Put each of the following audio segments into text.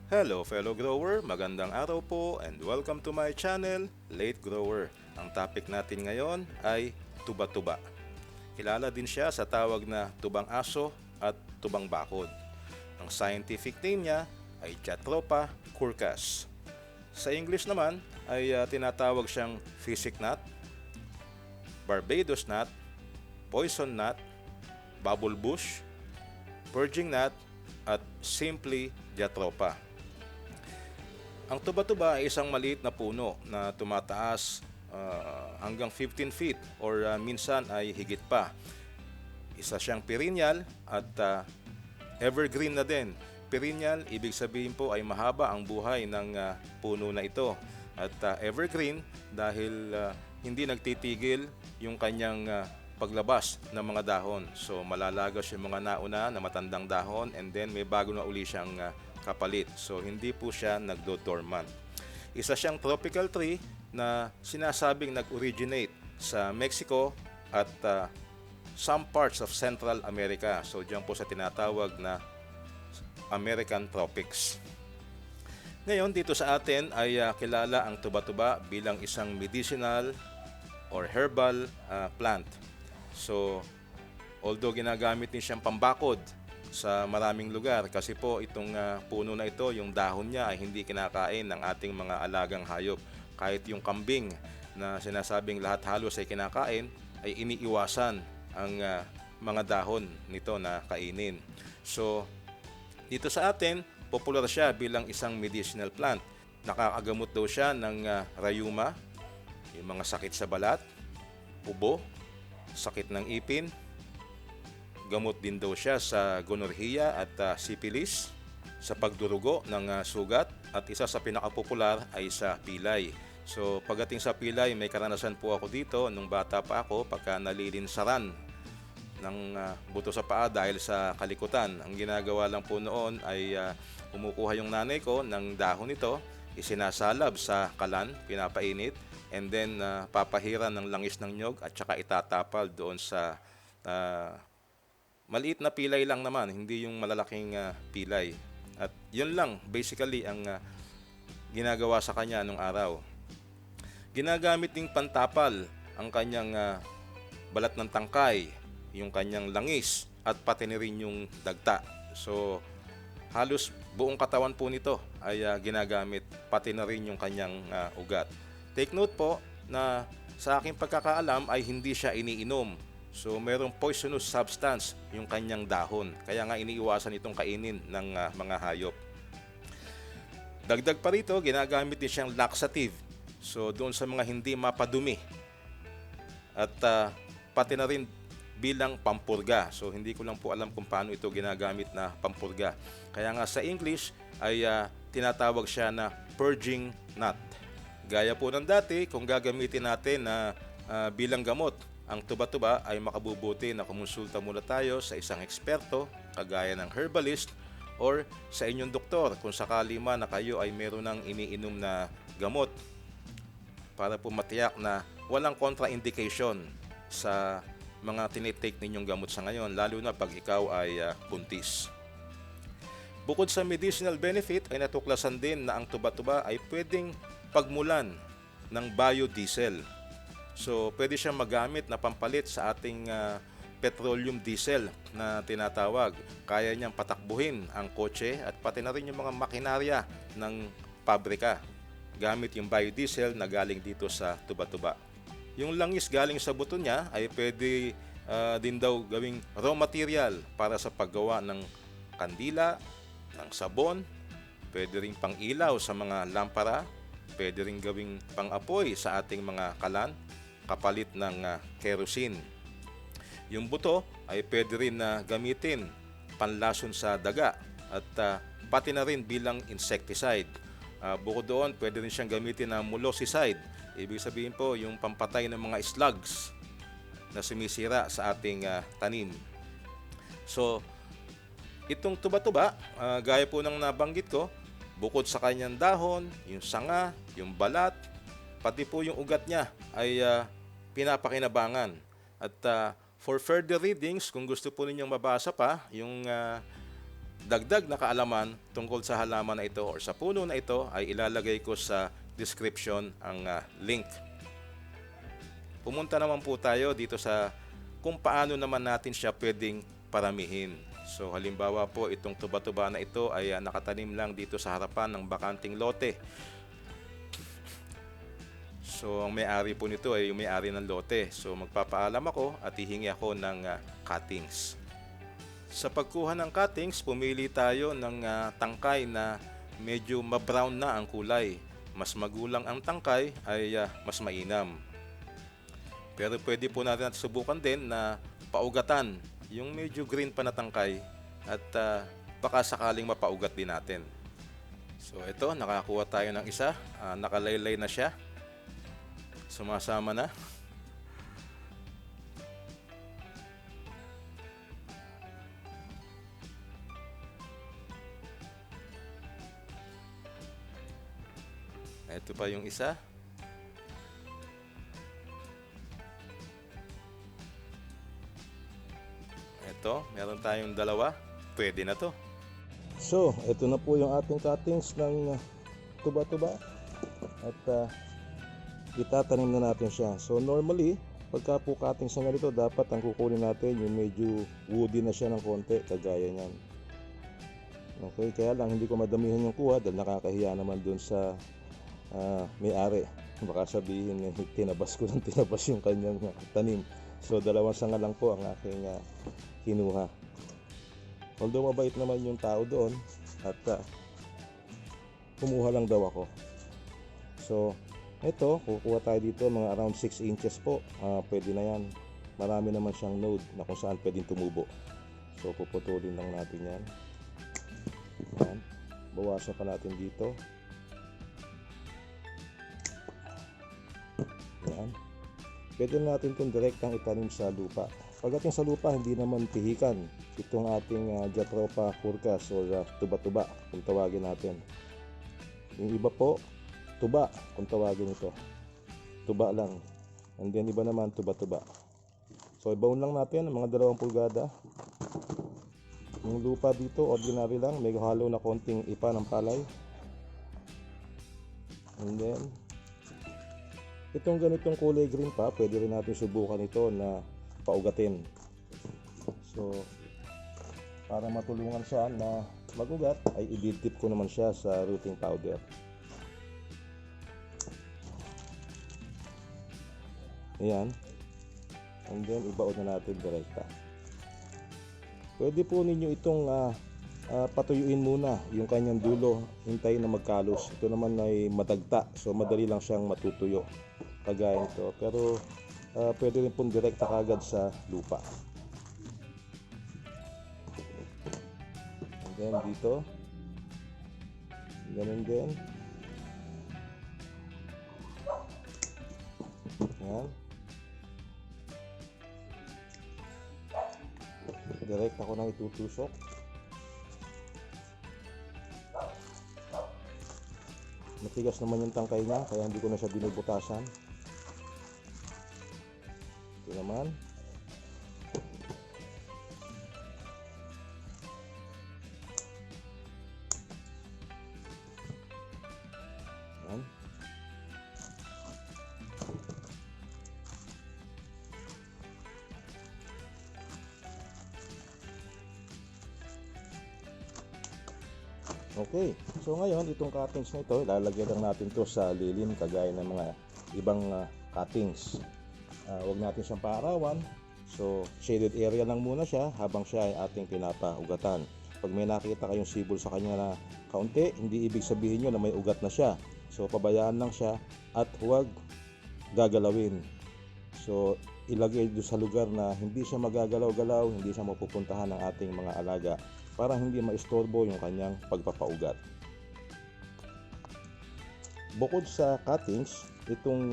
Hello fellow grower, magandang araw po and welcome to my channel, Late Grower. Ang topic natin ngayon ay tuba-tuba. Kilala din siya sa tawag na tubang aso at tubang bakod. Ang scientific name niya ay Jatropha curcas. Sa English naman ay tinatawag siyang physic nut, Barbados nut, poison nut, bubble bush, purging nut, at simply Jatropha. Ang tuba-tuba ay isang maliit na puno na tumataas hanggang 15 feet or minsan ay higit pa. Isa siyang perennial at evergreen na din. Perennial, ibig sabihin po ay mahaba ang buhay ng puno na ito. At evergreen dahil hindi nagtitigil yung kanyang paglabas ng mga dahon. So malalagas yung mga nauna na matandang dahon and then may bago na uli siyang kapalit. So hindi po siya nagdo-dormant. Isa siyang tropical tree na sinasabing nag-originate sa Mexico at some parts of Central America. So diyan po sa tinatawag na American tropics. Ngayon dito sa atin ay kilala ang tuba-tuba bilang isang medicinal or herbal plant. So although ginagamit din siyang pambakod sa maraming lugar kasi po itong puno na ito, yung dahon niya ay hindi kinakain ng ating mga alagang hayop. Kahit yung kambing na sinasabing lahat halos ay kinakain, ay iniiwasan ang mga dahon nito na kainin. So dito sa atin, popular siya bilang isang medicinal plant. Nakakagamot daw siya ng rayuma, yung mga sakit sa balat, ubo, sakit ng ipin. Gamot din daw siya sa gonorrhea at syphilis, sa pagdurugo ng sugat, at isa sa pinakapopular ay sa pilay. So pagdating sa pilay, may karanasan po ako dito nung bata pa ako pagka nalilinsaran ng buto sa paa dahil sa kalikutan. Ang ginagawa lang po noon ay kumukuha yung nanay ko ng dahon nito, isinasalab sa kalan, pinapainit, and then papahiran ng langis ng nyog at saka itatapal doon sa maliit na pilay lang naman, hindi yung malalaking pilay. At yun lang, basically, ang ginagawa sa kanya nung araw. Ginagamit ding pantapal ang kanyang balat ng tangkay, yung kanyang langis, at pati na rin yung dagta. So, halos buong katawan po nito ay ginagamit, pati na rin yung kanyang ugat. Take note po na sa aking pagkakaalam ay hindi siya iniinom. So mayroong poisonous substance yung kanyang dahon. Kaya nga iniiwasan itong kainin ng mga hayop. Dagdag pa rito, ginagamit din siyang laxative. So doon sa mga hindi mapadumi. At pati na rin bilang pampurga. So hindi ko lang po alam kung paano ito ginagamit na pampurga. Kaya nga sa English ay tinatawag siya na purging nut. Gaya po ng dati, kung gagamitin natin na bilang gamot ang tuba-tuba, ay makabubuti na kumonsulta muna tayo sa isang eksperto kagaya ng herbalist or sa inyong doktor kung sakali man na kayo ay meron ng iniinom na gamot para po matiyak na walang contraindication sa mga tinitake ninyong gamot sa ngayon, lalo na pag ikaw ay buntis. Bukod sa medicinal benefit ay natuklasan din na ang tuba-tuba ay pwedeng pagmulan ng biodiesel. So, pwede siyang magamit na pampalit sa ating petroleum diesel na tinatawag. Kaya niyang patakbuhin ang kotse at pati na rin yung mga makinarya ng pabrika gamit yung biodiesel na galing dito sa tuba-tuba. Yung langis galing sa buto niya ay pwede din daw gawing raw material para sa paggawa ng kandila, ng sabon, pwede rin pang ilaw sa mga lampara, pwede rin gawing pang-apoy sa ating mga kalan, kapalit ng kerosene. Yung buto ay pwede rin na gamitin panlason sa daga at pati na rin bilang insecticide. Bukod doon, pwede rin siyang gamitin na molluscicide. Ibig sabihin po yung pampatay ng mga slugs na sumisira sa ating tanim. So, itong tuba-tuba, gaya po ng nabanggit ko, bukod sa kanyang dahon, yung sanga, yung balat, pati po yung ugat niya ay pinapakinabangan. At for further readings, kung gusto po ninyong mabasa pa yung dagdag na kaalaman tungkol sa halaman na ito or sa puno na ito ay ilalagay ko sa description ang link. Pumunta naman po tayo dito sa kung paano naman natin siya pwedeng paramihin. So halimbawa po itong tuba-tuba na ito ay nakatanim lang dito sa harapan ng bakanting lote. So ang may-ari po nito ay yung may-ari ng lote. So magpapaalam ako at hihingi ako ng cuttings. Sa pagkuha ng cuttings, pumili tayo ng tangkay na medyo ma-brown na ang kulay. Mas magulang ang tangkay ay mas mainam. Pero pwede po natin subukan din na paugatan yung medyo green pa na tangkay at baka sakaling mapaugat din natin. So ito, nakakuha tayo ng isa, nakalaylay na siya, sumasama na. Ito pa yung isa. Ito, meron tayong dalawa. Pwede na to. So, ito na po yung ating cuttings ng tuba-tuba. At itatanim na natin siya. So, normally, pagka po cuttings na ganito, dapat ang kukunin natin yung medyo woody na siya ng konti, kagaya niyan. Okay, kaya lang hindi ko madamihan yung kuha dahil nakakahiya naman dun sa may-ari. Baka sabihin, tinabas ko ng tinabas yung kanyang tanim. So, dalawang sanga lang po ang aking kinuha. Although mabait naman yung tao doon at kumuha lang daw ako. So ito, kukuha tayo dito mga around 6 inches po. Pwede na yan. Marami naman siyang node na kung saan pwedeng tumubo. So puputulin lang natin yan. Yan. Bawasan pa natin dito. Yan. Pwede natin itong direktang itanim sa lupa. Pagdating sa lupa, hindi naman pihikan itong ating Jatropha curcas o tuba-tuba kung tawagin natin. Yung iba po, tuba kung tawagin ito. Tuba lang. And then iba naman tuba-tuba. So i-bound lang natin mga 2 pulgada. Yung lupa dito, ordinary lang. Medyo hollow na konting ipa ng palay. And then itong ganitong kulay green pa, pwede rin natin subukan ito na paugatin. So para matulungan siya na magugat ay i-dip ko naman siya sa rooting powder. Ayan. And then ibaon na natin direkta. Pwede po ninyo itong patuyuin muna yung kanyang dulo, hintayin na magkalos. Ito naman ay madagta, so madali lang siyang matutuyo kagaya nito. Pero pwede rin pong direkta kagad sa lupa. And then dito, ganun din. Yan. Direct ako nang itutusok. Matigas naman yung tangkay niya, kaya hindi ko na siya binubutasan. Ito naman. Yan. Okay, so ngayon itong cuttings na ito, ilalagay lang natin to sa lilim kagaya ng mga ibang cuttings. Huwag natin siyang paarawan. So shaded area lang muna siya habang siya ay ating pinapaugatan. Pag may nakita kayong sibol sa kanya na kaunti, hindi ibig sabihin nyo na may ugat na siya. So pabayaan lang siya at huwag gagalawin. So ilagay doon sa lugar na hindi siya magagalaw-galaw, hindi siya mapupuntahan ng ating mga alaga, para hindi maistorbo yung kanyang pagpapaugat. Bukod sa cuttings, itong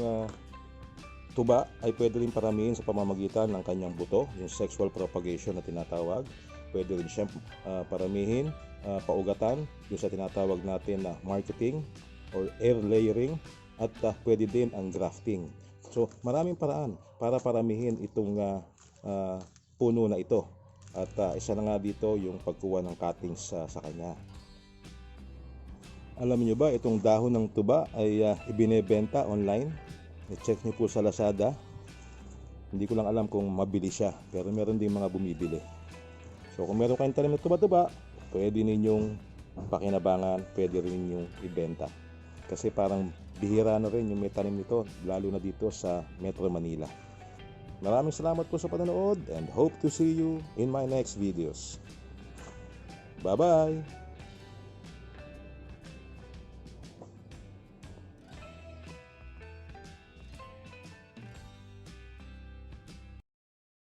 tuba ay pwede rin paramihin sa pamamagitan ng kanyang buto, yung sexual propagation na tinatawag. Pwede rin siyang paramihin, paugatan, yung sa tinatawag natin na marketing or air layering, at pwede din ang grafting. So maraming paraan para paramihin itong puno na ito. At isa na nga dito yung pagkuha ng cuttings sa kanya. Alam niyo ba, itong dahon ng tuba ay ibinebenta online. I-check niyo po sa Lazada. Hindi ko lang alam kung mabili siya, pero meron din mga bumibili. So kung meron kayong tanim na tuba-tuba, pwede ninyong pakinabangan, pwede rin ninyong ibenta. Kasi parang bihira na rin yung may tanim nito, lalo na dito sa Metro Manila. Maraming salamat po sa panonood and hope to see you in my next videos. Bye-bye!